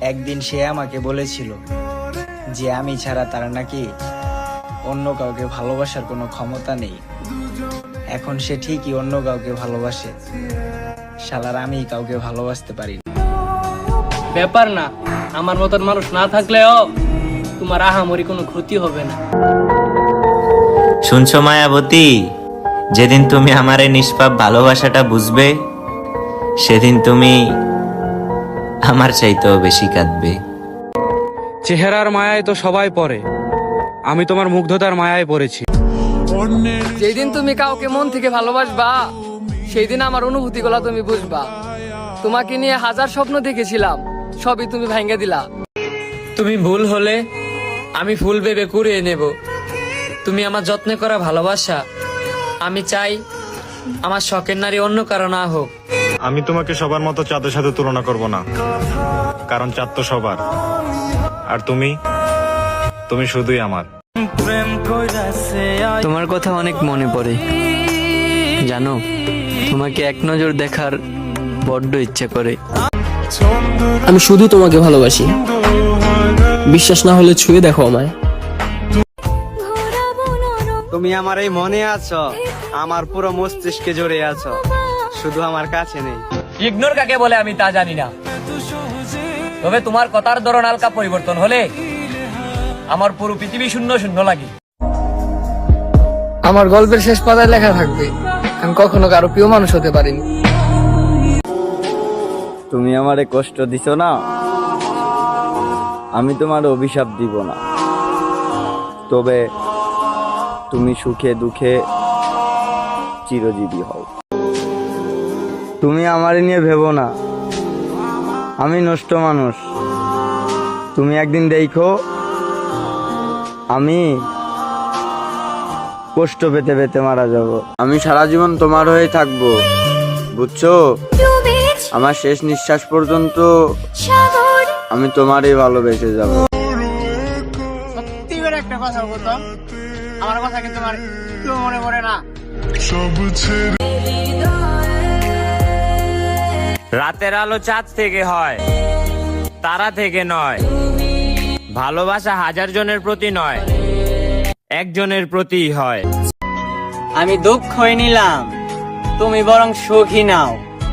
একদিন সে আমাকে বলেছিল যে আমি ছাড়া তার নাকি অন্য কাউকে ভালোবাসার কোনো ক্ষমতা নেই। এখন সে ঠিকই অন্য কাউকে ভালোবাসে, শালার আমি কাউকে ভালোবাসতে পারি না। ব্যাপার না, আমার মতন মানুষ না থাকলেও তোমার আহামরি কোনো ক্ষতি হবে না। শুনছো মায়াবতী, যেদিন তুমি আমার এই নিষ্পাপ ভালোবাসাটা বুঝবে, সেদিন তুমি আমার চাইতেও বেশি কাঁদবে। চেহারার মায়ায় তো সবাই পড়ে, আমি তোমার মুগ্ধতার মায়ায় পড়েছি। যেই দিন তুমি কাউকে মন থেকে ভালোবাসবা, সেই দিন আমার অনুভূতিগুলো তুমি বুঝবা। তোমাকে নিয়ে হাজার স্বপ্ন দেখেছিলাম, সবই তুমি ভাঙে দিলা। তুমি ভুল হলে আমি ফুল ভেবে কুড়িয়ে নেব। তুমি আমার যত্নে করা ভালোবাসা, আমি চাই আমার শখের নারী অন্য কারো না হোক। আমি তোমাকে সবার মতো চাঁদের সাথে তুলনা করব না, কারণ চাঁদ তো সবার, আর তুমি শুধুই আমার। তোমার কথা অনেক মনে পড়ে জানো, তোমাকে এক নজর দেখার বড্ড ইচ্ছা করে। আমি শুধু তোমাকে ভালোবাসি, বিশ্বাস না হলে ছুঁয়ে দেখো আমায়। তুমি আমার এই মনে আছো, আমার পুরো মস্তিষ্কে জড়িয়ে আছো, শুধু আমার কাছে নেই। ইগনোর কাকে বলে আমি তা জানি না, তবে তোমার কথার ধরন হালকা পরিবর্তন হলে আমার পুরো পৃথিবী শূন্য শূন্য লাগে। আমার গল্পের শেষ পাতায় লেখা থাকবে, আমি কখনো কারো প্রিয় মানুষ হতে পারিনি। তুমি আমারে কষ্ট দিছো না, আমি তোমার অভিশাপ দিব না, তবে তুমি সুখে দুঃখে চিরজীবী হও। তুমি আমারে নিয়ে ভেবো না, আমি নষ্ট মানুষ। তুমি একদিন দেখো আমি কষ্ট পেতে পেতে মারা যাব। আমি সারা জীবন তোমার হয়ে থাকবো, বুঝছো? আমার শেষ নিঃশ্বাস পর্যন্ত আমি তোমারই ভালোবেসে যাব। সত্যি করে একটা কথা বলতাম, আমার কথা কিন্তু তোমার কেউ মনে পড়ে না। রাতের আলো চাঁদ থেকে হয়, তারা থেকে নয়। ভালোবাসা হাজার জনের প্রতি নয়, একজনের প্রতিই হয়। আমি দুঃখই নিলাম, তুমি বরং সুখী নাও।